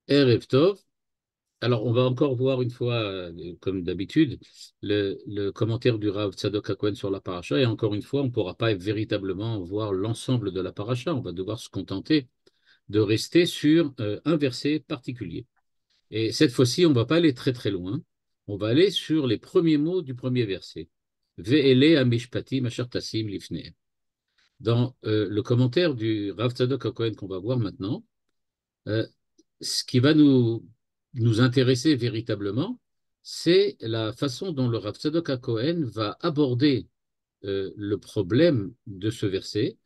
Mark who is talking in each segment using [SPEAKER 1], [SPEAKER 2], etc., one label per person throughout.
[SPEAKER 1] Erev Tov. Alors, on va encore voir une fois, comme d'habitude, le commentaire du Rav Tzadok HaKohen sur la paracha. Et encore une fois, on ne pourra pas véritablement voir l'ensemble de la paracha. On va devoir se contenter de rester sur un verset particulier. Et cette fois-ci, on ne va pas aller très très loin. On va aller sur les premiers mots du premier verset. Ve'ele amishpatim asher tasim lifnehem. Dans le commentaire du Rav Tzadok HaKohen qu'on va voir maintenant, euh, ce qui va nous intéresser véritablement, c'est la façon dont le Rav Tzadok HaKohen va aborder le problème de ce verset.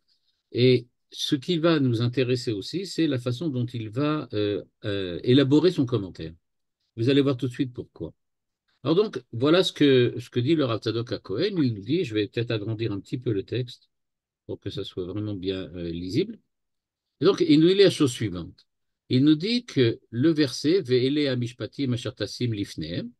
[SPEAKER 1] Et ce qui va nous intéresser aussi, c'est la façon dont il va élaborer son commentaire. Vous allez voir tout de suite pourquoi. Alors donc, voilà ce que dit le Rav Tzadok HaKohen. Il nous dit, je vais peut-être agrandir un petit peu le texte pour que ça soit vraiment bien lisible. Et donc, il nous dit la chose suivante. Il nous dit que le verset Ve'ele amishpatim asher tasim lifnehem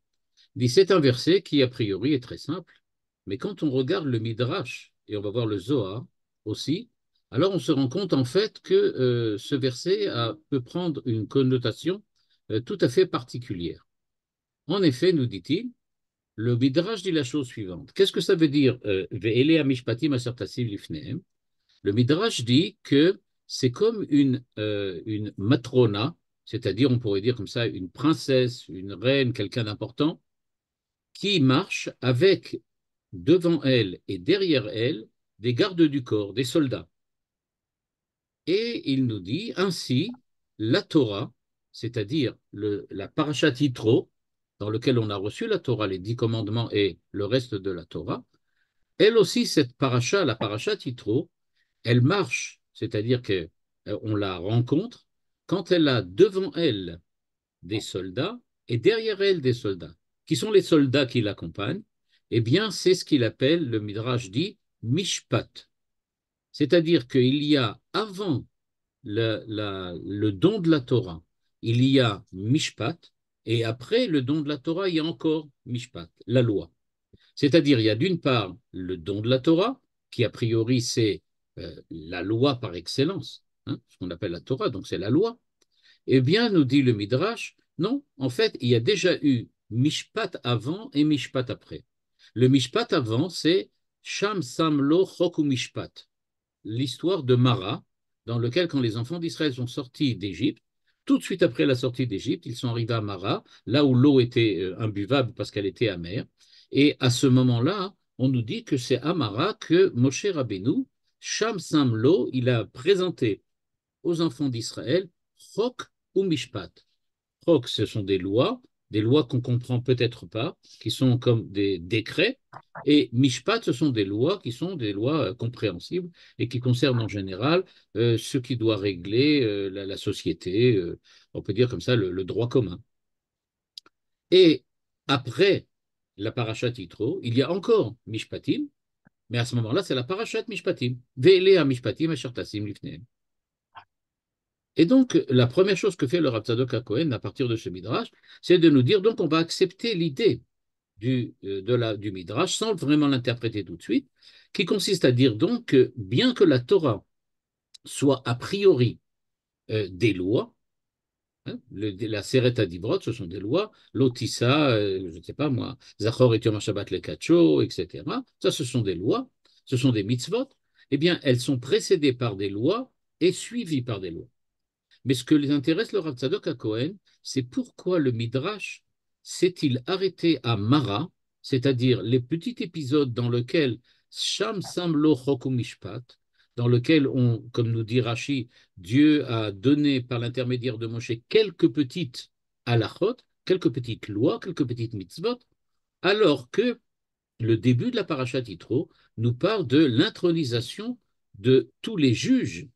[SPEAKER 1] dit c'est un verset qui, a priori, est très simple, mais quand on regarde le Midrash, et on va voir le Zohar aussi, alors on se rend compte en fait que ce verset peut prendre une connotation tout à fait particulière. En effet, nous dit-il, le Midrash dit la chose suivante. Qu'est-ce que ça veut dire Ve'ele amishpatim asher tasim lifnehem? Le Midrash dit que c'est comme une matrona, c'est-à-dire, on pourrait dire comme ça, une princesse, une reine, quelqu'un d'important, qui marche avec devant elle et derrière elle des gardes du corps, des soldats. Et il nous dit ainsi, la Torah, c'est-à-dire la parashat Yitro, dans lequel on a reçu la Torah, les 10 commandements et le reste de la Torah, elle aussi, cette paracha, la parashat Yitro, elle marche, c'est-à-dire qu'on la rencontre quand elle a devant elle des soldats et derrière elle des soldats. Qui sont les soldats qui l'accompagnent? Eh bien, c'est ce qu'il appelle, le Midrash dit, Mishpat. C'est-à-dire qu'il y a avant le don de la Torah, il y a Mishpat, et après le don de la Torah, il y a encore Mishpat, la loi. C'est-à-dire, il y a d'une part le don de la Torah, qui a priori c'est la loi par excellence, hein, ce qu'on appelle la Torah, donc c'est la loi. Eh bien, nous dit le Midrash, non, en fait, il y a déjà eu Mishpat avant et Mishpat après. Le Mishpat avant, c'est Sham Samlo Choku Mishpat, l'histoire de Mara, dans lequel, quand les enfants d'Israël sont sortis d'Égypte, tout de suite après la sortie d'Égypte, ils sont arrivés à Mara, là où l'eau était imbuvable parce qu'elle était amère. Et à ce moment-là, on nous dit que c'est à Mara que Moshe Rabbeinu, Sham Samlo, il a présenté aux enfants d'Israël Chok ou Mishpat. Chok, ce sont des lois qu'on comprend peut-être pas, qui sont comme des décrets, et Mishpat, ce sont des lois qui sont des lois compréhensibles et qui concernent en général ce qui doit régler la société, on peut dire comme ça, le droit commun. Et après la parashat Yitro, il y a encore Mishpatim, mais à ce moment-là, c'est la parashat Mishpatim. Ve'ele Mishpatim asher tasim lifnehem. Et donc, la première chose que fait le Rav Tzadok HaKohen à partir de ce Midrash, c'est de nous dire, donc, on va accepter l'idée du Midrash sans vraiment l'interpréter tout de suite, qui consiste à dire donc que bien que la Torah soit a priori des lois, hein, la Seret Adivrot, ce sont des lois, l'Otissa, je ne sais pas moi, Zachor et Yom HaShabbat le Kacho, etc. Ça, ce sont des lois, ce sont des mitzvot, eh bien, elles sont précédées par des lois et suivies par des lois. Mais ce que les intéresse le Rav Tzadok à Cohen, c'est pourquoi le Midrash s'est-il arrêté à Mara, c'est-à-dire les petits épisodes dans lesquels Sham Samlo Chok Mishpat, dans lequel comme nous dit Rashi, Dieu a donné par l'intermédiaire de Moshe quelques petites halachot, quelques petites lois, quelques petites mitzvot, alors que le début de la parashat Yitro nous parle de l'intronisation de tous les juges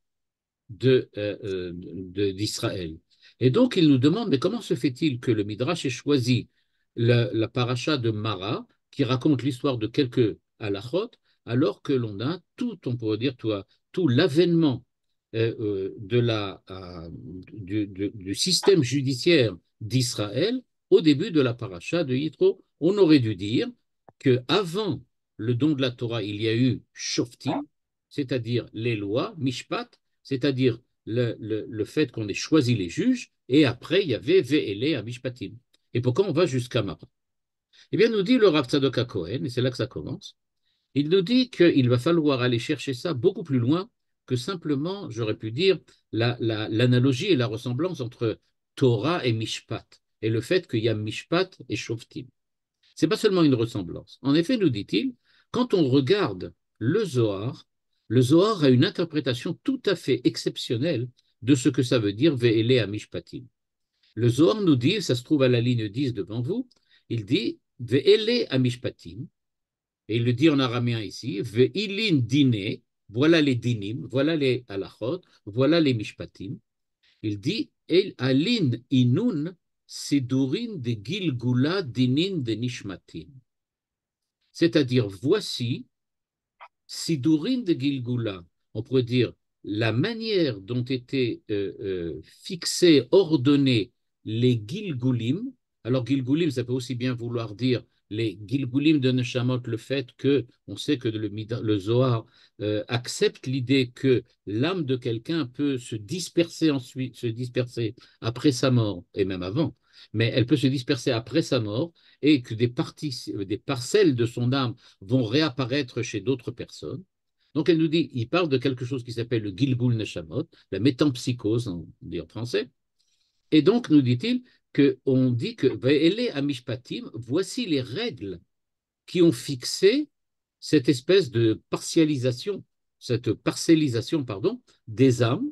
[SPEAKER 1] d'Israël. Et donc, il nous demande, mais comment se fait-il que le Midrash ait choisi la paracha de Mara, qui raconte l'histoire de quelques halachot, alors que l'on a tout, on pourrait dire, tout l'avènement du système judiciaire d'Israël au début de la paracha de Yitro. On aurait dû dire qu'avant le don de la Torah, il y a eu Shoftim, c'est-à-dire les lois, Mishpat, c'est-à-dire le fait qu'on ait choisi les juges, et après, il y avait Ve'ele à Mishpatim. Et pourquoi on va jusqu'à Mara? Eh bien, nous dit le Rav Tzadok HaKohen, et c'est là que ça commence, il nous dit qu'il va falloir aller chercher ça beaucoup plus loin que simplement, j'aurais pu dire, l'analogie et la ressemblance entre Torah et Mishpat, et le fait qu'il y a Mishpat et Shoftim. C'est pas seulement une ressemblance. En effet, nous dit-il, quand on regarde le Zohar a une interprétation tout à fait exceptionnelle de ce que ça veut dire Ve'ele à Mishpatim. Le Zohar nous dit, ça se trouve à la ligne 10 devant vous, il dit Ve'ele à Mishpatim, et il le dit en araméen ici, Ve'ilin dine, voilà les dinim, voilà les halachot, voilà les Mishpatim. Il dit El alin inun sidurin de gilgula dinin de nishmatim. C'est-à-dire, voici Sidurin de Gilgula, on pourrait dire la manière dont étaient fixés, ordonnés les Gilgulim. Alors, Gilgulim, ça peut aussi bien vouloir dire les Gilgulim de Neshamot, le fait que, on sait que le Zohar accepte l'idée que l'âme de quelqu'un peut se disperser ensuite, se disperser après sa mort, et même avant, mais elle peut se disperser après sa mort, et que des parties, des parcelles de son âme vont réapparaître chez d'autres personnes. Donc elle nous dit, il parle de quelque chose qui s'appelle le Gilgul Neshamot, la métampsychose en français. Et donc nous dit-il qu'on dit que Ve'ele Amishpatim, voici les règles qui ont fixé cette espèce de partialisation, cette parcellisation, pardon, des âmes.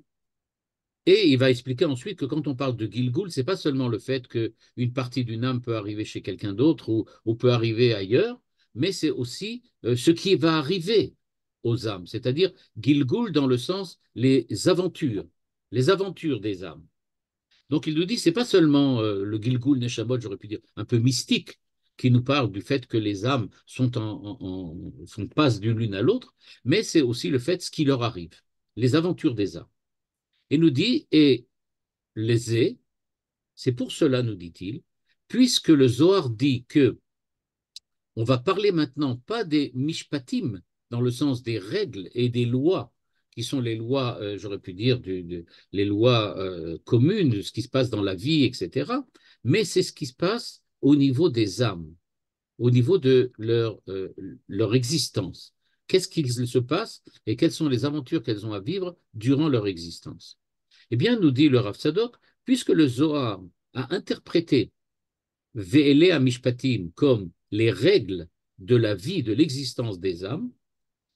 [SPEAKER 1] Et il va expliquer ensuite que quand on parle de Gilgul, c'est pas seulement le fait qu'une partie d'une âme peut arriver chez quelqu'un d'autre ou peut arriver ailleurs, mais c'est aussi ce qui va arriver aux âmes, c'est-à-dire Gilgul dans le sens les aventures des âmes. Donc il nous dit, c'est pas seulement le Gilgul Neshamot, j'aurais pu dire, un peu mystique, qui nous parle du fait que les âmes passent d'une l'une à l'autre, mais c'est aussi le fait ce qui leur arrive, les aventures des âmes. Et nous dit, et les ais, c'est pour cela, nous dit-il, puisque le Zohar dit que on va parler maintenant pas des mishpatim, dans le sens des règles et des lois, qui sont les lois, j'aurais pu dire, les lois communes, de ce qui se passe dans la vie, etc., mais c'est ce qui se passe au niveau des âmes, au niveau de leur existence. Qu'est-ce qu'il se passe et quelles sont les aventures qu'elles ont à vivre durant leur existence? Eh bien, nous dit le Rav Tzadok, puisque le Zohar a interprété Ve'ele Amishpatim comme les règles de la vie, de l'existence des âmes,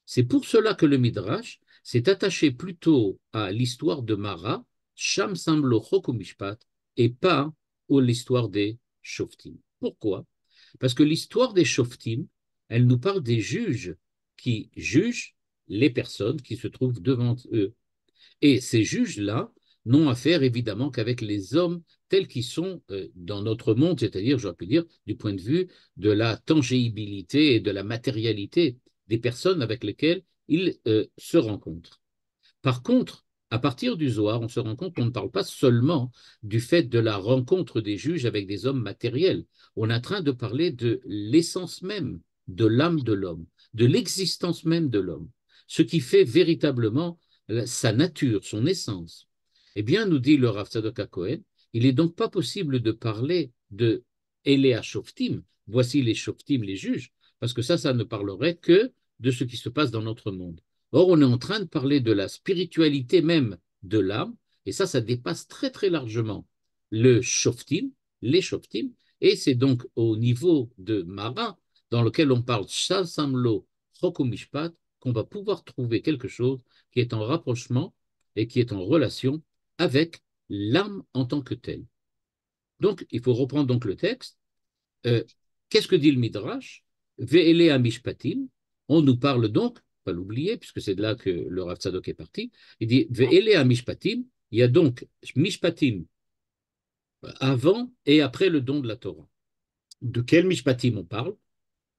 [SPEAKER 1] c'est pour cela que le Midrash s'est attaché plutôt à l'histoire de Mara, Sham Samlo Chok Mishpat, et pas à l'histoire des Shoftim. Pourquoi? Parce que l'histoire des Shoftim, elle nous parle des juges qui jugent les personnes qui se trouvent devant eux. Et ces juges-là n'ont affaire évidemment qu'avec les hommes tels qu'ils sont dans notre monde, c'est-à-dire, j'aurais pu dire, du point de vue de la tangibilité et de la matérialité des personnes avec lesquelles ils se rencontrent. Par contre, à partir du Zohar, on se rend compte qu'on ne parle pas seulement du fait de la rencontre des juges avec des hommes matériels. On est en train de parler de l'essence même de l'âme de l'homme, de l'existence même de l'homme, ce qui fait véritablement sa nature, son essence. Eh bien, nous dit le Rav Tzadok HaKohen, il n'est donc pas possible de parler de Elea Shoftim, voici les Shoftim, les juges, parce que ça ne parlerait que de ce qui se passe dans notre monde. Or, on est en train de parler de la spiritualité même de l'âme, et ça dépasse très très largement le shoftim, les shoftim, et c'est donc au niveau de Mara, dans lequel on parle Shal Samlo Chokumishpat, qu'on va pouvoir trouver quelque chose qui est en rapprochement et qui est en relation avec l'âme en tant que telle. Donc, il faut reprendre donc le texte. Euh, Qu'est-ce que dit le Midrash? Ve'ele Mishpatim. On nous parle donc, pas l'oublier, puisque c'est de là que le Rav Tzadok est parti. Il dit Ve'ele Mishpatim. Il y a donc Mishpatim avant et après le don de la Torah. De quel Mishpatim on parle?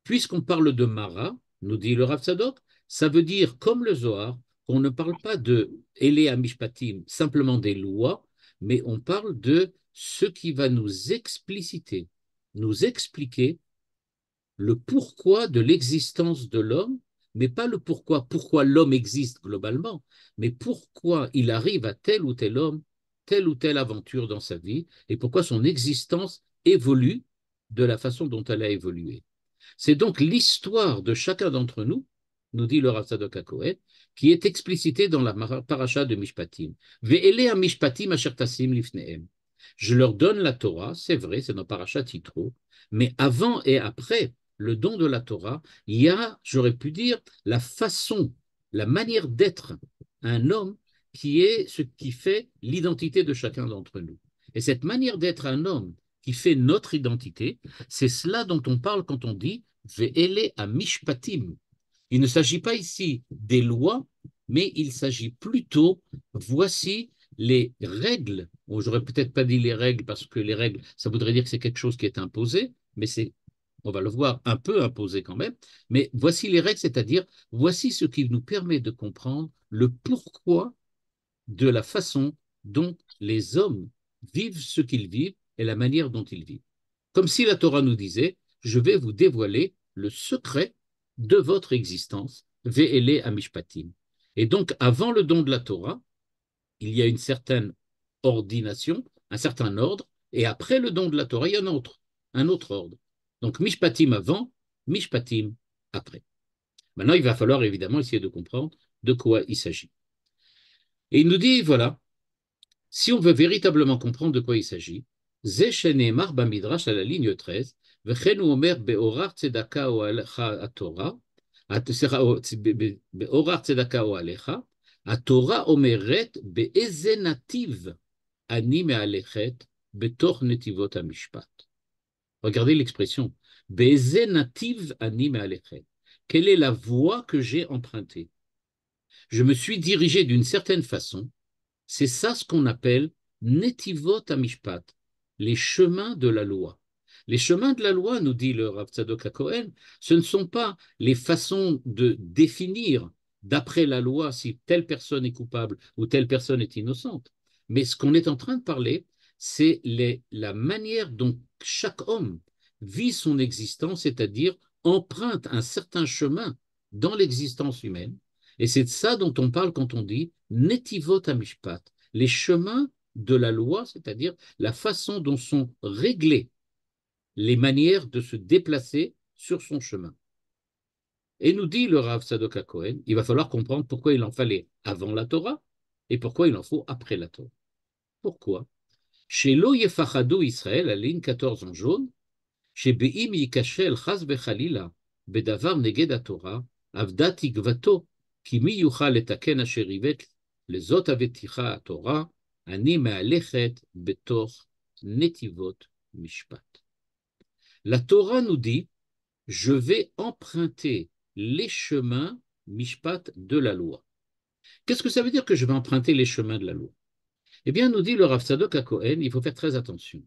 [SPEAKER 1] Puisqu'on parle de Mara, nous dit le Rav Tzadok, ça veut dire, comme le Zohar, qu'on ne parle pas de Ele Mishpatim, simplement des lois, mais on parle de ce qui va nous expliciter, nous expliquer le pourquoi de l'existence de l'homme mais pas le pourquoi. Pourquoi l'homme existe globalement, mais pourquoi il arrive à tel ou tel homme, telle ou telle aventure dans sa vie, et pourquoi son existence évolue de la façon dont elle a évolué. C'est donc l'histoire de chacun d'entre nous, nous dit le Rav Tzadok HaKohen, qui est explicitée dans la paracha de Mishpatim. Ve'ele Mishpatim asher tasim lifnehem. Je leur donne la Torah, c'est vrai, c'est dans paracha Yitro, mais avant et après le don de la Torah, il y a, j'aurais pu dire, la façon, la manière d'être un homme qui est ce qui fait l'identité de chacun d'entre nous. Et cette manière d'être un homme qui fait notre identité, c'est cela dont on parle quand on dit Ve'ele à mishpatim. Il ne s'agit pas ici des lois, mais il s'agit plutôt, voici les règles. Bon, j'aurais peut-être pas dit les règles parce que les règles, ça voudrait dire que c'est quelque chose qui est imposé, mais c'est, on va le voir, un peu imposé quand même. Mais voici les règles, c'est-à-dire voici ce qui nous permet de comprendre le pourquoi de la façon dont les hommes vivent ce qu'ils vivent et la manière dont ils vivent. Comme si la Torah nous disait, je vais vous dévoiler le secret de votre existence, ve'ele amishpatim. Et donc, avant le don de la Torah, il y a une certaine ordination, un certain ordre, et après le don de la Torah, il y a un autre ordre. Donc, mishpatim avant, mishpatim après. Maintenant, il va falloir évidemment essayer de comprendre de quoi il s'agit. Et il nous dit, voilà, si on veut véritablement comprendre de quoi il s'agit, Ze shenemar bamidrash à la ligne 13, V'chen omer be'orar tzedaka o alecha Torah, be'orar tzedaka o alecha, Torah omeret be'eze nativ ani me'alechet betoch netivot hamishpat. Regardez l'expression, be'eze nativ ani me'alechet. Quelle est la voie que j'ai empruntée? Je me suis dirigé d'une certaine façon. C'est ça ce qu'on appelle Netivot Amishpat, les chemins de la loi. Les chemins de la loi, nous dit le Rav Tzadok HaKohen, ce ne sont pas les façons de définir d'après la loi si telle personne est coupable ou telle personne est innocente. Mais ce qu'on est en train de parler, c'est la manière dont chaque homme vit son existence, c'est-à-dire emprunte un certain chemin dans l'existence humaine. Et c'est de ça dont on parle quand on dit Netivot Amishpat, les chemins de la loi, c'est-à-dire la façon dont sont réglées les manières de se déplacer sur son chemin. Et nous dit le Rav Tzadok HaKohen, il va falloir comprendre pourquoi il en fallait avant la Torah et pourquoi il en faut après la Torah. Pourquoi? Chez Lo Yefachadou Israël, la ligne 14 en jaune, chez Be'im Yikashel Chaz Bechalila, Bedavar Neged HaTorah, Avda Tikvato, Ki mi yuchal letaken asher ivet lezot aveticha HaTorah, Ani me'alechet betoch netivot mishpat. La Torah nous dit, je vais emprunter les chemins mishpat de la loi. Qu'est-ce que ça veut dire que je vais emprunter les chemins de la loi? Eh bien, nous dit le Rav Tzadok HaKohen, il faut faire très attention.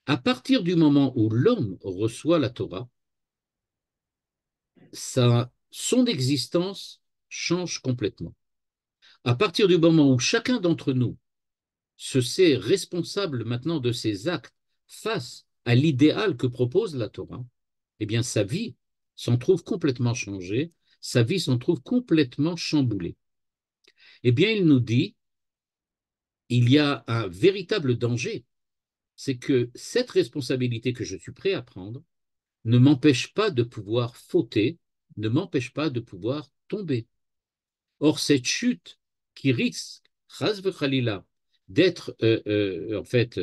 [SPEAKER 1] À partir du moment où l'homme reçoit la Torah, son existence change complètement. À partir du moment où chacun d'entre nous se sait responsable maintenant de ses actes face à l'idéal que propose la Torah, eh bien sa vie s'en trouve complètement changée, sa vie s'en trouve complètement chamboulée. Eh bien, il nous dit, il y a un véritable danger, c'est que cette responsabilité que je suis prêt à prendre ne m'empêche pas de pouvoir fauter, ne m'empêche pas de pouvoir tomber. Or, cette chute qui risque, chas v'chalila, d'être en fait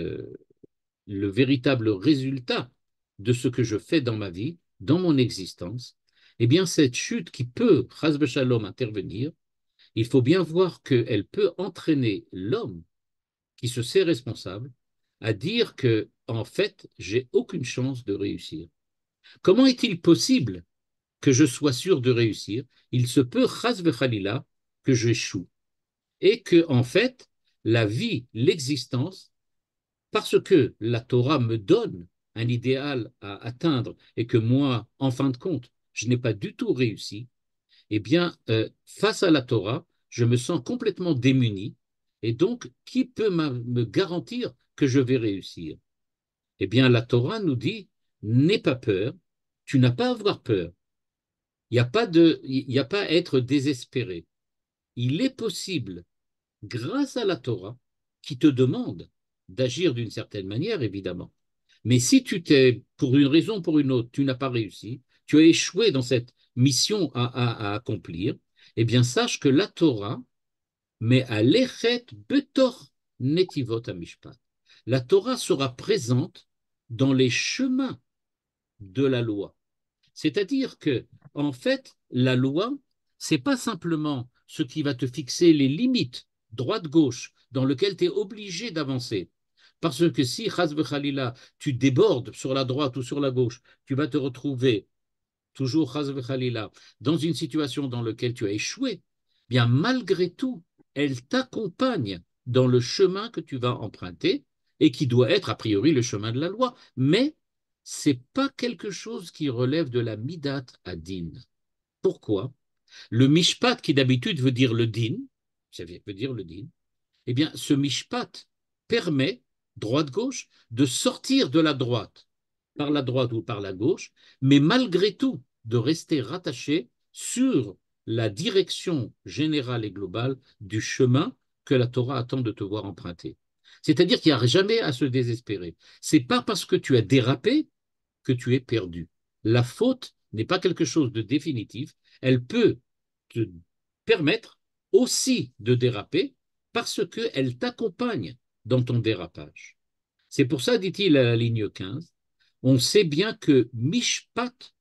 [SPEAKER 1] le véritable résultat de ce que je fais dans ma vie, dans mon existence, eh bien, cette chute qui peut, chas v'shalom, intervenir, il faut bien voir qu'elle peut entraîner l'homme qui se sait responsable à dire que, en fait, j'ai aucune chance de réussir. Comment est-il possible que je sois sûr de réussir? Il se peut, chas v'chalila, que j'échoue. Et que, en fait, la vie, l'existence, parce que la Torah me donne un idéal à atteindre et que moi, en fin de compte, je n'ai pas du tout réussi, eh bien, face à la Torah, je me sens complètement démuni. Et donc, qui peut me garantir que je vais réussir? Eh bien, la Torah nous dit, n'aie pas peur, tu n'as pas à avoir peur. Il y a pas à être désespéré. Il est possible, grâce à la Torah, qui te demande d'agir d'une certaine manière, évidemment. Mais si pour une raison ou pour une autre, tu n'as pas réussi, tu as échoué dans cette mission à accomplir, eh bien, sache que la Torah met à l'échet betor netivot amishpat. La Torah sera présente dans les chemins de la loi. C'est-à-dire que, en fait, la loi, c'est pas simplement ce qui va te fixer les limites droite-gauche dans lequel tu es obligé d'avancer. Parce que si, chas v'chalila, tu débordes sur la droite ou sur la gauche, tu vas te retrouver toujours chas v'chalila, dans une situation dans laquelle tu as échoué, bien malgré tout, elle t'accompagne dans le chemin que tu vas emprunter et qui doit être a priori le chemin de la loi. Mais c'est pas quelque chose qui relève de la midat adin. Pourquoi? Le mishpat, qui d'habitude veut dire le din, ça veut dire le din, eh bien, ce mishpat permet, droite-gauche, de sortir de la droite, par la droite ou par la gauche, mais malgré tout, de rester rattaché sur la direction générale et globale du chemin que la Torah attend de te voir emprunter. C'est-à-dire qu'il n'y a jamais à se désespérer. C'est pas parce que tu as dérapé que tu es perdu. La faute n'est pas quelque chose de définitif. Elle peut te permettre aussi de déraper parce qu'elle t'accompagne dans ton dérapage. C'est pour ça, dit-il à la ligne 15, on sait bien que Mishpat,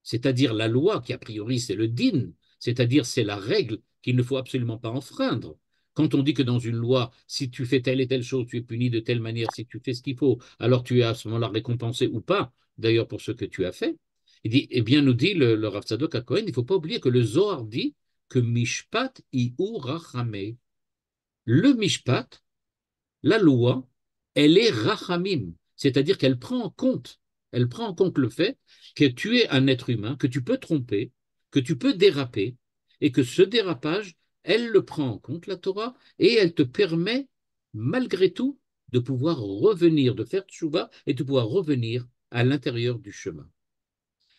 [SPEAKER 1] c'est-à-dire la loi, qui a priori c'est le din, c'est-à-dire c'est la règle qu'il ne faut absolument pas enfreindre. Quand on dit que dans une loi, si tu fais telle et telle chose, tu es puni de telle manière, si tu fais ce qu'il faut, alors tu es à ce moment-là récompensé ou pas, d'ailleurs pour ce que tu as fait. Il dit, eh bien, nous dit le Rav Tzadok HaKohen, il ne faut pas oublier que le Zohar dit que Mishpat ihu rachamei. Le Mishpat, la loi, elle est rachamim, c'est-à-dire elle prend en compte le fait que tu es un être humain, que tu peux tromper, que tu peux déraper, et que ce dérapage, elle le prend en compte, la Torah, et elle te permet, malgré tout, de pouvoir revenir, de faire tchouva, et de pouvoir revenir à l'intérieur du chemin.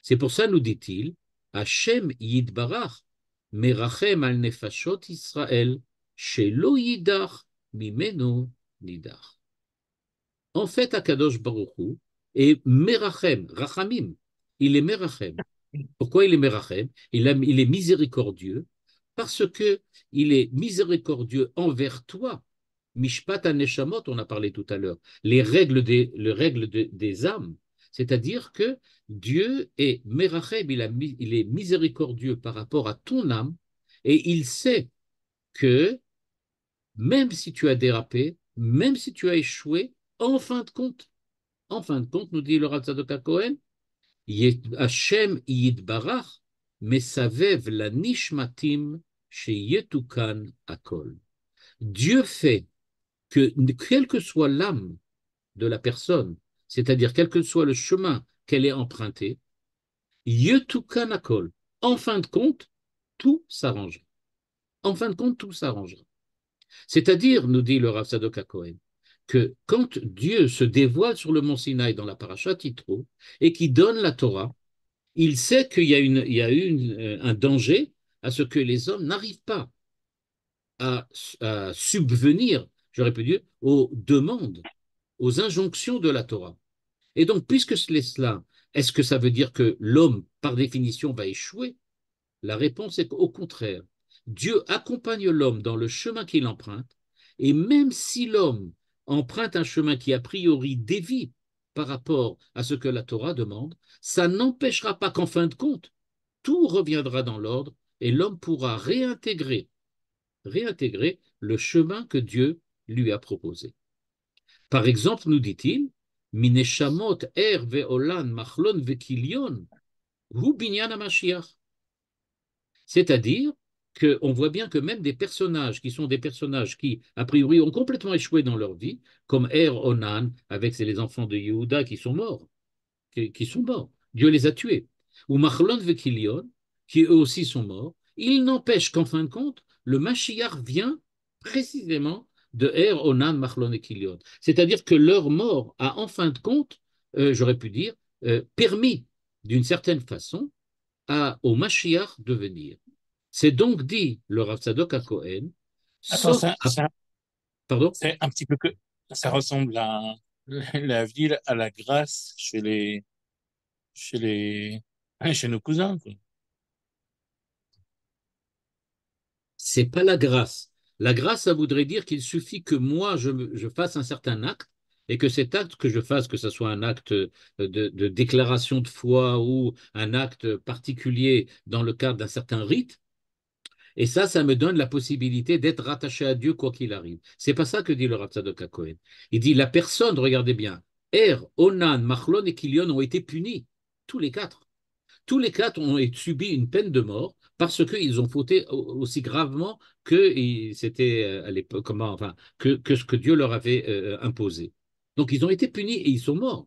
[SPEAKER 1] C'est pour ça, nous dit-il, Hashem yidbarach, merachem al nefashot Israël, shelo yidach mimeno nidach. En fait, Akadosh Baruch Hu est merachem, rachamim, il est merachem. Pourquoi il est merachem? Il est miséricordieux parce que il est miséricordieux envers toi. Mishpat neshamot, on a parlé tout à l'heure, les règles des âmes. C'est-à-dire que Dieu est merachem, il est miséricordieux par rapport à ton âme et il sait que même si tu as dérapé, même si tu as échoué, en fin de compte, nous dit le Rav Tzadok HaKohen, Hashem yidbarach, mesavev la nishmatim sheyetukan akol. Dieu fait que, quelle que soit l'âme de la personne, c'est-à-dire quel que soit le chemin qu'elle ait emprunté, yetukan akol. En fin de compte, tout s'arrangera. En fin de compte, tout s'arrangera. C'est-à-dire, nous dit le Rav Tzadok HaKohen, que quand Dieu se dévoile sur le mont Sinaï dans la paracha Yitro et qui donne la Torah, il sait il y a un danger à ce que les hommes n'arrivent pas à subvenir, j'aurais pu dire, aux demandes, aux injonctions de la Torah. Et donc, puisque c'est cela, est-ce que ça veut dire que l'homme, par définition, va échouer? La réponse est qu'au contraire, Dieu accompagne l'homme dans le chemin qu'il emprunte, et même si l'homme emprunte un chemin qui a priori dévie par rapport à ce que la Torah demande, ça n'empêchera pas qu'en fin de compte, tout reviendra dans l'ordre et l'homme pourra réintégrer le chemin que Dieu lui a proposé. Par exemple, nous dit-il, Mineshamot er ve'olan machlon ve'kilion hu binyan HaMashiach. C'est-à-dire qu'on voit bien que même des personnages qui sont des personnages qui, a priori, ont complètement échoué dans leur vie, comme Er Onan, avec les enfants de Yehuda qui sont morts, qui sont morts. Dieu les a tués. Ou Machlon Vekilion, qui eux aussi sont morts. Il n'empêche qu'en fin de compte, le Mashiach vient précisément de Er Onan, Machlon et Kilion. C'est-à-dire que leur mort a, en fin de compte, j'aurais pu dire, permis d'une certaine façon au Mashiach de venir. C'est donc dit le Rav Tzadok HaKohen,
[SPEAKER 2] Attends,
[SPEAKER 1] sauf à... Pardon?
[SPEAKER 2] c'est un petit peu que ça ressemble à la ville à la grâce chez les, chez nos cousins, quoi.
[SPEAKER 1] C'est pas la grâce. La grâce, ça voudrait dire qu'il suffit que moi, je fasse un certain acte et que cet acte que je fasse, que ce soit un acte de déclaration de foi ou un acte particulier dans le cadre d'un certain rite, et ça me donne la possibilité d'être rattaché à Dieu quoi qu'il arrive. C'est pas ça que dit le Rav Tzadok HaKohen. Il dit la personne, regardez bien, Onan, Machlon et Kilion ont été punis, tous les quatre. Tous les quatre ont subi une peine de mort parce qu'ils ont fauté aussi gravement que c'était à l'époque, comment, enfin, que ce que Dieu leur avait imposé. Donc ils ont été punis et ils sont morts.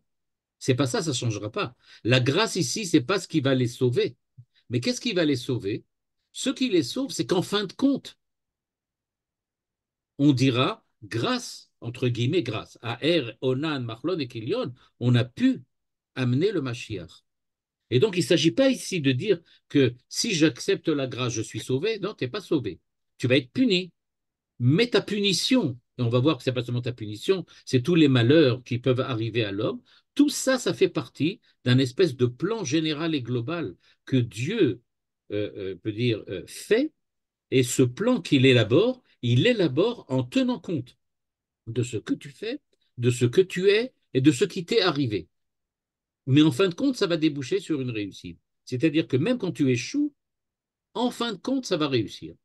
[SPEAKER 1] C'est pas ça, ça ne changera pas. La grâce ici, c'est pas ce qui va les sauver. Mais qu'est-ce qui va les sauver? Ce qui les sauve, c'est qu'en fin de compte, on dira grâce, entre guillemets, grâce à Onan, Machlon et Kilion, on a pu amener le Mashiach. Et donc, il ne s'agit pas ici de dire que si j'accepte la grâce, je suis sauvé. Non, tu n'es pas sauvé. Tu vas être puni. Mais ta punition, et on va voir que ce n'est pas seulement ta punition, c'est tous les malheurs qui peuvent arriver à l'homme. Tout ça, ça fait partie d'un espèce de plan général et global que Dieu peut dire fait. Et ce plan qu'il élabore, il élabore en tenant compte de ce que tu fais, de ce que tu es et de ce qui t'est arrivé. Mais en fin de compte, ça va déboucher sur une réussite. C'est-à-dire que même quand tu échoues, en fin de compte, ça va réussir.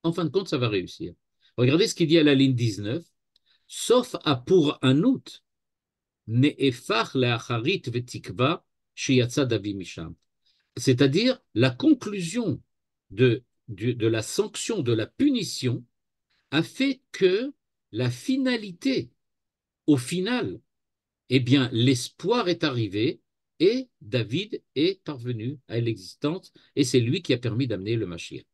[SPEAKER 1] En fin de compte, ça va réussir. Regardez ce qu'il dit à la ligne 19. Sauf à pour un août, ne'efach le'acharit vetikva sheyatsa davi misham. C'est-à-dire la conclusion de la sanction, de la punition, a fait que la finalité, au final, eh bien, l'espoir est arrivé et David est parvenu à l'existence et c'est lui qui a permis d'amener le Mashiach.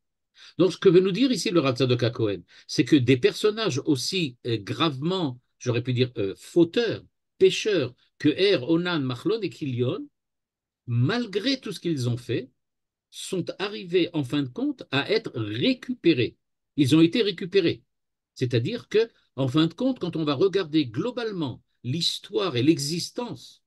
[SPEAKER 1] Donc, ce que veut nous dire ici le Rav Tzadok HaKohen, c'est que des personnages aussi gravement, j'aurais pu dire, fauteurs, pécheurs, que Onan, Machlon et Kilion, malgré tout ce qu'ils ont fait, sont arrivés en fin de compte à être récupérés. Ils ont été récupérés. C'est-à-dire que, en fin de compte, quand on va regarder globalement l'histoire et l'existence,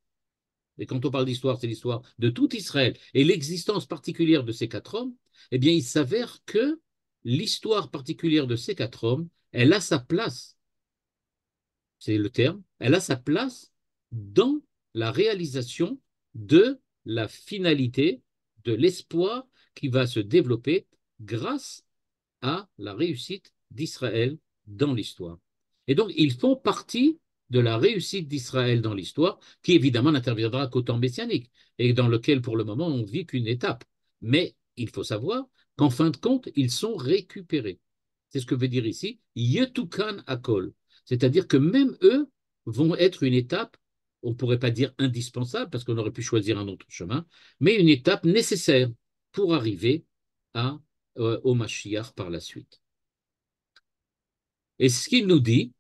[SPEAKER 1] et quand on parle d'histoire, c'est l'histoire de tout Israël, et l'existence particulière de ces quatre hommes, eh bien, il s'avère que l'histoire particulière de ces quatre hommes, elle a sa place, c'est le terme, elle a sa place dans la réalisation de la finalité, de l'espoir qui va se développer grâce à la réussite d'Israël dans l'histoire. Et donc, ils font partie de la réussite d'Israël dans l'histoire, qui évidemment n'interviendra qu'au temps messianique, et dans lequel, pour le moment, on vit qu'une étape. Mais il faut savoir qu'en fin de compte, ils sont récupérés. C'est ce que veut dire ici Yetukan Akol. C'est-à-dire que même eux vont être une étape, on ne pourrait pas dire indispensable, parce qu'on aurait pu choisir un autre chemin, mais une étape nécessaire pour arriver au Mashiach par la suite. Et ce qu'il nous dit,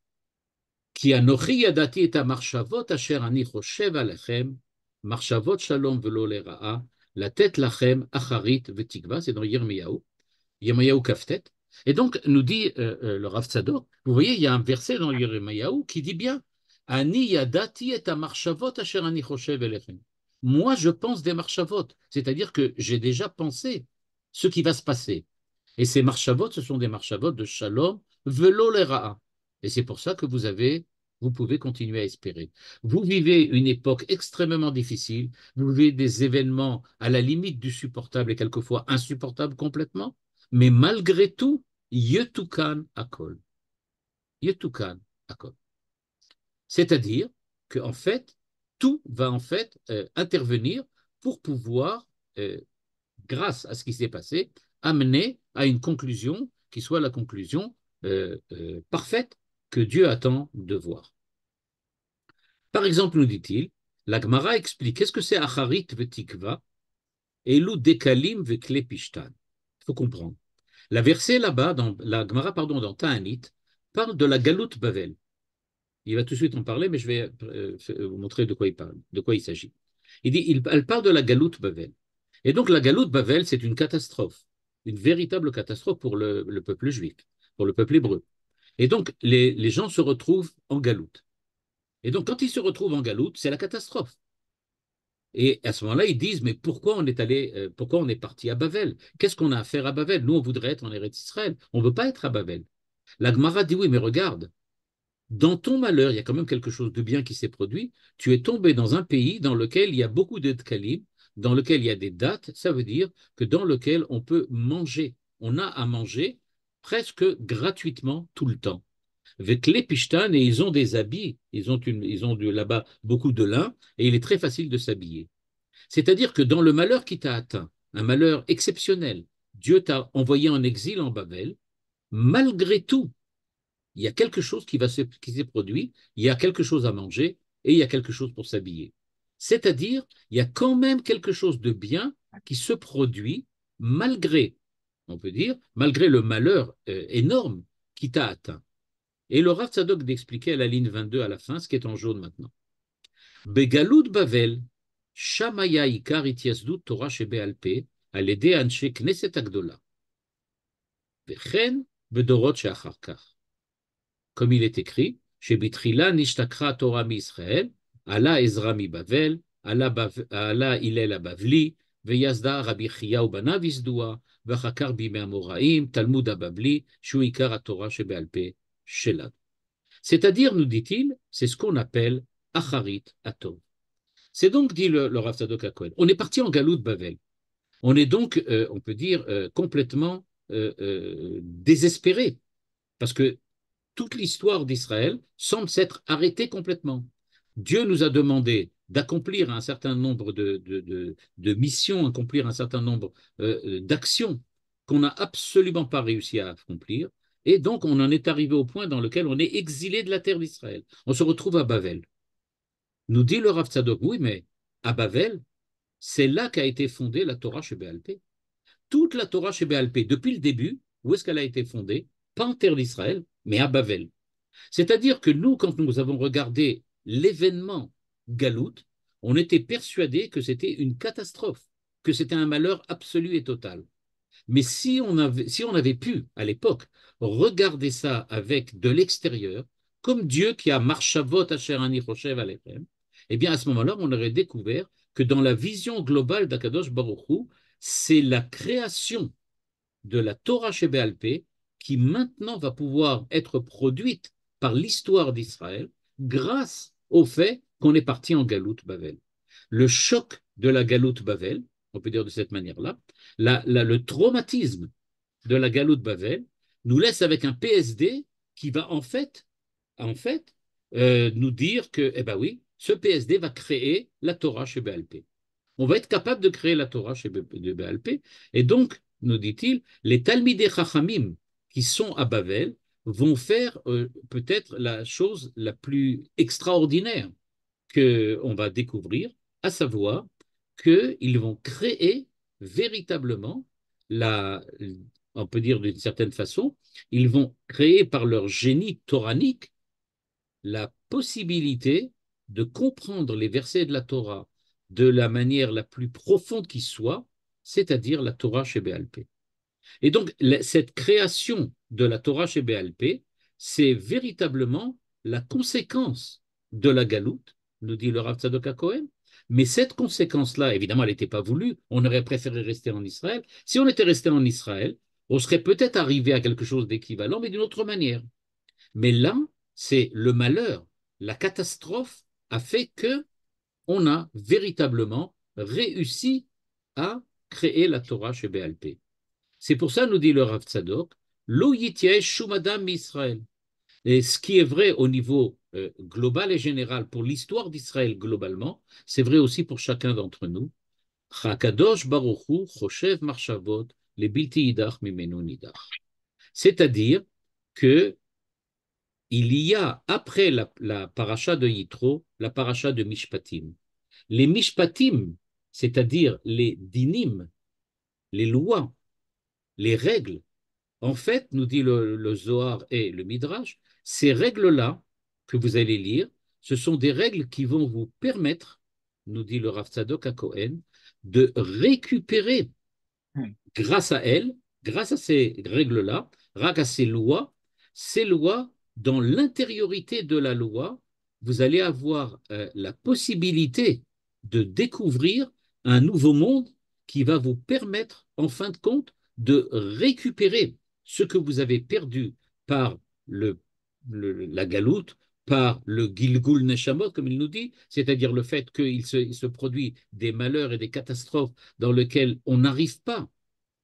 [SPEAKER 1] qui anochi yadati et marchavot asher ani choshev alechem, marchavot shalom velo lera'a, la tête lachem acharit vetikva, c'est dans Yirmiyahu, Yirmiyahu Kaftet. Et donc, nous dit le Rav Tzadok, vous voyez, il y a un verset dans Yirmiyahu qui dit bien, ani yadati et marchavot asher ani choshev alechem. Moi, je pense des marchavot, c'est-à-dire que j'ai déjà pensé ce qui va se passer. Et ces marchavot, ce sont des marchavot de shalom, velo lera'a. Et c'est pour ça que vous pouvez continuer à espérer. Vous vivez une époque extrêmement difficile, vous vivez des événements à la limite du supportable et quelquefois insupportables complètement, mais malgré tout, yetukan akol. Yetukan akol. C'est-à-dire qu'en fait, tout va en fait intervenir pour pouvoir grâce à ce qui s'est passé, amener à une conclusion qui soit la conclusion parfaite que Dieu attend de voir. Par exemple, nous dit-il, la Gemara explique qu'est-ce que c'est Acharit vetikva et Lou dekalim vekle pishtan. Il faut comprendre. La verset là-bas, dans la Gemara, pardon, dans Ta'anit, parle de la galoute Bavel. Il va tout de suite en parler, mais je vais vous montrer de quoi il parle, de quoi il s'agit. Elle parle de la galoute Bavel. Et donc la galoute Bavel, c'est une catastrophe, une véritable catastrophe pour le peuple juif, pour le peuple hébreu. Et donc les gens se retrouvent en galoute. Et donc quand ils se retrouvent en galoute, c'est la catastrophe. Et à ce moment-là, ils disent, mais pourquoi on est allé, pourquoi on est parti à Bavel? Qu'est-ce qu'on a à faire à Bavel? Nous, on voudrait être en Eretz Israël. On ne veut pas être à Bavel. La Gemara dit, oui, mais regarde, dans ton malheur, il y a quand même quelque chose de bien qui s'est produit. Tu es tombé dans un pays dans lequel il y a beaucoup de tkalim, dans lequel il y a des dates. Ça veut dire que dans lequel on peut manger. On a à manger presque gratuitement tout le temps. Avec les pishtan, et ils ont des habits, ils ont là-bas beaucoup de lin, et il est très facile de s'habiller. C'est-à-dire que dans le malheur qui t'a atteint, un malheur exceptionnel, Dieu t'a envoyé en exil en Babel, malgré tout, il y a quelque chose qui s'est produit, il y a quelque chose à manger et il y a quelque chose pour s'habiller. C'est-à-dire, il y a quand même quelque chose de bien qui se produit malgré, on peut dire, malgré le malheur énorme qui t'a atteint. Et le Rav Tzadok d'expliquer à la ligne 22 à la fin, ce qui est en jaune maintenant. Begalout Bavel, Shamaya Ikar Itiasdut Torah Shebealpe, Alede Anshe Knesset Agdola. Vechen Bedorot Sheacharkar. Comme il est écrit, chez Bitrila Nishtakra Torah mi Israël, Allah Ezra mi Bavel, Allah Hillel Abavli, Veyazda Rabbi Chia Ubanav Izdua, Vachakar Bime Amoraim, Talmud Ababli, Shuikar Torah Shebealpe, Shelad. C'est-à-dire, nous dit-il, c'est ce qu'on appelle Acharit Atov. C'est donc, dit le Rav Tzadok HaKohen, on est parti en galoute Bavel. On est donc, on peut dire, complètement désespéré, parce que toute l'histoire d'Israël semble s'être arrêtée complètement. Dieu nous a demandé d'accomplir un certain nombre de missions, accomplir un certain nombre d'actions qu'on n'a absolument pas réussi à accomplir. Et donc, on en est arrivé au point dans lequel on est exilé de la terre d'Israël. On se retrouve à Bavel. Nous dit le Rav Tzadok, oui, mais à Bavel, c'est là qu'a été fondée la Torah chez Béalpé. Toute la Torah chez Béalpé, depuis le début, où est-ce qu'elle a été fondée? Pas en terre d'Israël, mais à Bavel. C'est-à-dire que nous, quand nous avons regardé l'événement Galout, on était persuadé que c'était une catastrophe, que c'était un malheur absolu et total. Mais si on avait pu, à l'époque, regarder ça avec de l'extérieur, comme Dieu qui a marchavot asher ani choshev alechem, eh bien, à ce moment-là, on aurait découvert que dans la vision globale d'Akadosh Baruch Hu, c'est la création de la Torah Shebéalpé qui maintenant va pouvoir être produite par l'histoire d'Israël grâce au fait qu'on est parti en Galoute Bavel. Le choc de la Galoute Bavel, on peut dire de cette manière-là, le traumatisme de la Galoute Bavel nous laisse avec un PSD qui va nous dire que, eh ben oui, ce PSD va créer la Torah chez BLP. On va être capable de créer la Torah chez BLP. Et donc, nous dit-il, les Talmidei Chachamim qui sont à Bavel vont faire peut-être la chose la plus extraordinaire qu'on va découvrir, à savoir qu'ils vont créer véritablement la, on peut dire d'une certaine façon, ils vont créer par leur génie toranique la possibilité de comprendre les versets de la Torah de la manière la plus profonde qui soit, c'est-à-dire la Torah chez Béalpé. Et donc, cette création de la Torah chez Béalpé, c'est véritablement la conséquence de la galoute, nous dit le Rav Tzadok HaKohen. Mais cette conséquence-là, évidemment, elle n'était pas voulue. On aurait préféré rester en Israël. Si on était resté en Israël, on serait peut-être arrivé à quelque chose d'équivalent, mais d'une autre manière. Mais là, c'est le malheur, la catastrophe a fait que on a véritablement réussi à créer la Torah chez Béalpé. C'est pour ça, nous dit le Rav Tzadok, Lo yityesh shumadam Israël. Et ce qui est vrai au niveau global et général pour l'histoire d'Israël globalement, c'est vrai aussi pour chacun d'entre nous. Chakadosh baruchu choshev marshavot le bilti idach mimenu nidach. C'est-à-dire que il y a, après la paracha de Yitro, la paracha de Mishpatim. Les Mishpatim, c'est-à-dire les dinim, les lois, les règles, en fait, nous dit le Zohar et le Midrash, ces règles-là que vous allez lire, ce sont des règles qui vont vous permettre nous dit le Rav Tzadok HaKohen, de récupérer grâce à elle, grâce à ces règles-là, grâce à ces lois, dans l'intériorité de la loi, vous allez avoir la possibilité de découvrir un nouveau monde qui va vous permettre, en fin de compte, de récupérer ce que vous avez perdu par la galoute, par le Gilgul Neshamot, comme il nous dit, c'est-à-dire le fait il se produit des malheurs et des catastrophes dans lesquels on n'arrive pas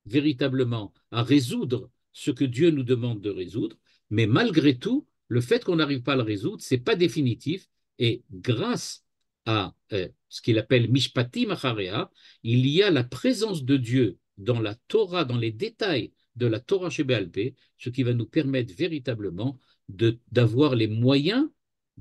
[SPEAKER 1] véritablement à résoudre ce que Dieu nous demande de résoudre, mais malgré tout, le fait qu'on n'arrive pas à le résoudre, c'est pas définitif, et grâce à ce qu'il appelle Mishpatim Acharea, il y a la présence de Dieu dans la Torah, dans les détails de la Torah Sheba'al Peh, ce qui va nous permettre véritablement d'avoir les moyens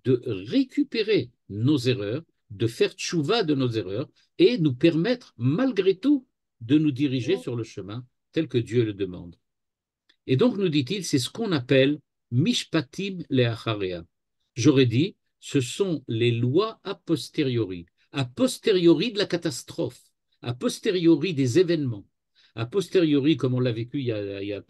[SPEAKER 1] de récupérer nos erreurs, de faire tchouva de nos erreurs et nous permettre malgré tout de nous diriger sur le chemin tel que Dieu le demande. Et donc, nous dit-il, c'est ce qu'on appelle Mishpatim Leacharea. J'aurais dit, ce sont les lois a posteriori de la catastrophe, a posteriori des événements, a posteriori, comme on l'a vécu il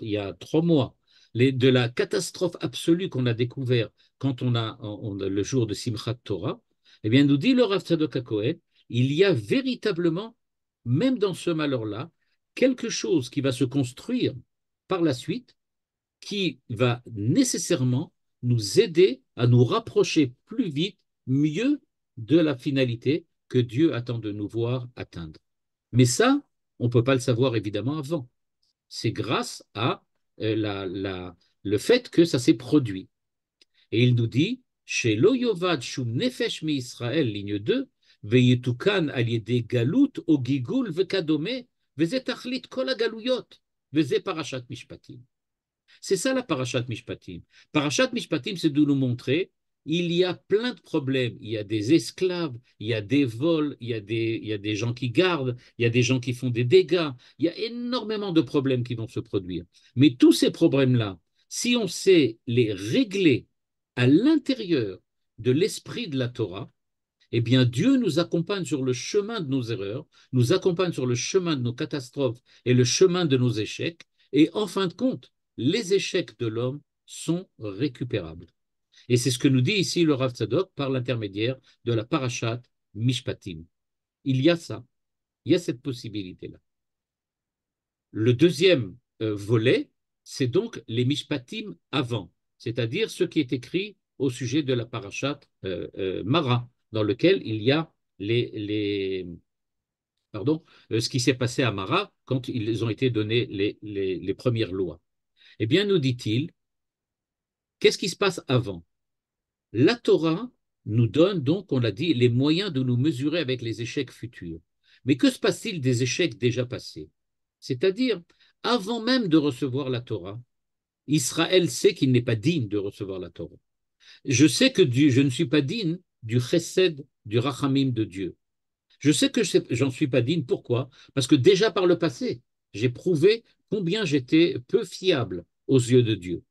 [SPEAKER 1] y a 3 mois, de la catastrophe absolue qu'on a découvert quand on a le jour de Simchat Torah. Eh bien, nous dit le Rav Tzadok HaKohen, il y a véritablement, même dans ce malheur-là, quelque chose qui va se construire par la suite, qui va nécessairement nous aider à nous rapprocher plus vite, mieux de la finalité que Dieu attend de nous voir atteindre. Mais ça, on ne peut pas le savoir évidemment avant. C'est grâce à le fait que ça s'est produit. Et il nous dit, chez Loyovad Shum Nefesh mi Israël, ligne 2, Veyetukan al-yede galut o gigul vekadome, veze tachlit kol galuyot, veze parashat mishpatim. C'est ça la parashat mishpatim. Parashat mishpatim, c'est de nous montrer, il y a plein de problèmes. Il y a des esclaves, il y a des vols, il y a des gens qui gardent, il y a des gens qui font des dégâts. Il y a énormément de problèmes qui vont se produire. Mais tous ces problèmes-là, si on sait les régler à l'intérieur de l'esprit de la Torah, eh bien Dieu nous accompagne sur le chemin de nos erreurs, nous accompagne sur le chemin de nos catastrophes et le chemin de nos échecs, et en fin de compte, les échecs de l'homme sont récupérables. Et c'est ce que nous dit ici le Rav Tzadok par l'intermédiaire de la parashat Mishpatim. Il y a ça, il y a cette possibilité-là. Le deuxième volet, c'est donc les Mishpatim avant, c'est-à-dire ce qui est écrit au sujet de la parashat Mara, dans lequel il y a ce qui s'est passé à Mara quand ils ont été donnés les premières lois. Eh bien, nous dit-il, qu'est-ce qui se passe avant? La Torah nous donne donc, on l'a dit, les moyens de nous mesurer avec les échecs futurs. Mais que se passe-t-il des échecs déjà passés? C'est-à-dire, avant même de recevoir la Torah, Israël sait qu'il n'est pas digne de recevoir la Torah. Je sais que je ne suis pas digne du chesed, du rachamim de Dieu. Je sais que j'en suis pas digne. Pourquoi? Parce que déjà par le passé, j'ai prouvé combien j'étais peu fiable aux yeux de Dieu.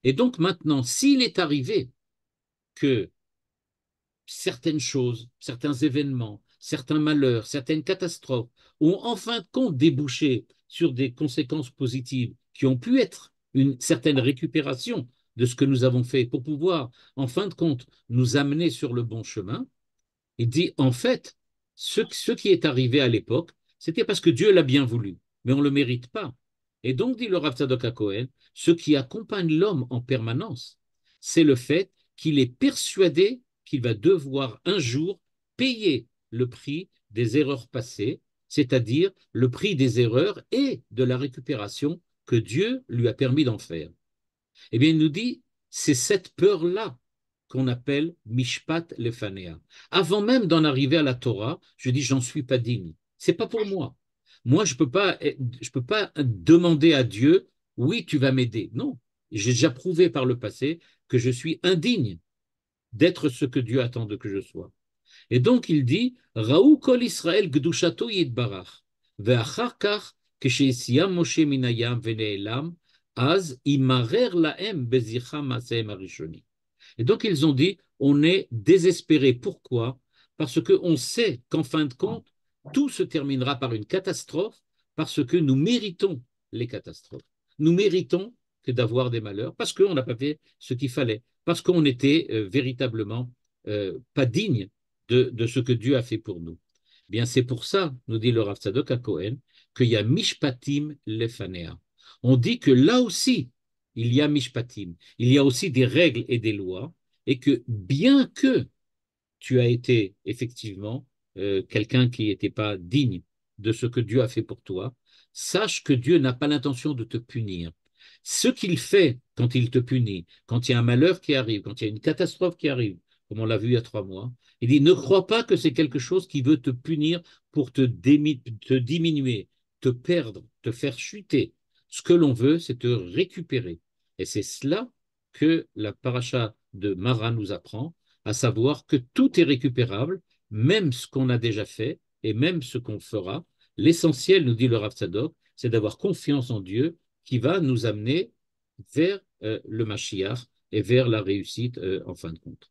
[SPEAKER 1] Et donc maintenant, s'il est arrivé que certaines choses, certains événements, certains malheurs, certaines catastrophes ont en fin de compte débouché sur des conséquences positives qui ont pu être une certaine récupération de ce que nous avons fait pour pouvoir, en fin de compte, nous amener sur le bon chemin, il dit, en fait, ce qui est arrivé à l'époque, c'était parce que Dieu l'a bien voulu, mais on ne le mérite pas. Et donc, dit le Rav Tzadok HaKohen, ce qui accompagne l'homme en permanence, c'est le fait qu'il est persuadé qu'il va devoir un jour payer le prix des erreurs passées, c'est-à-dire le prix des erreurs et de la récupération que Dieu lui a permis d'en faire. Eh bien, il nous dit, c'est cette peur-là qu'on appelle Mishpat Lefanea. Avant même d'en arriver à la Torah, je dis, j'en suis pas digne. C'est pas pour moi. Moi, je peux pas demander à Dieu, oui, tu vas m'aider. Non, j'ai déjà prouvé par le passé que je suis indigne d'être ce que Dieu attend de que je sois. Et donc il dit, Raou kol Israël gdushato yitbarach, ve'achar kach kshe'siyam Moshe minayam ve'ne'elam, az imarer lahem bezicha masehem harishoni. Et donc ils ont dit, on est désespéré. Pourquoi? parce qu'on sait qu'en fin de compte, tout se terminera par une catastrophe, parce que nous méritons les catastrophes. Nous méritons que d'avoir des malheurs, parce qu'on n'a pas fait ce qu'il fallait, parce qu'on était véritablement pas digne de ce que Dieu a fait pour nous. Bien, c'est pour ça, nous dit le Rav Tzadok à Cohen, qu'il y a Mishpatim Lefanea. On dit que là aussi, il y a Mishpatim, il y a aussi des règles et des lois, et que bien que tu as été effectivement quelqu'un qui n'était pas digne de ce que Dieu a fait pour toi, sache que Dieu n'a pas l'intention de te punir. Ce qu'il fait quand il te punit, quand il y a un malheur qui arrive, quand il y a une catastrophe qui arrive, comme on l'a vu il y a 3 mois, il dit ne crois pas que c'est quelque chose qui veut te punir pour te diminuer, te perdre, te faire chuter. Ce que l'on veut, c'est te récupérer. Et c'est cela que la paracha de Mara nous apprend, à savoir que tout est récupérable, même ce qu'on a déjà fait et même ce qu'on fera. L'essentiel, nous dit le Rav Tzadok, c'est d'avoir confiance en Dieu qui va nous amener vers le Mashiach et vers la réussite en fin de compte.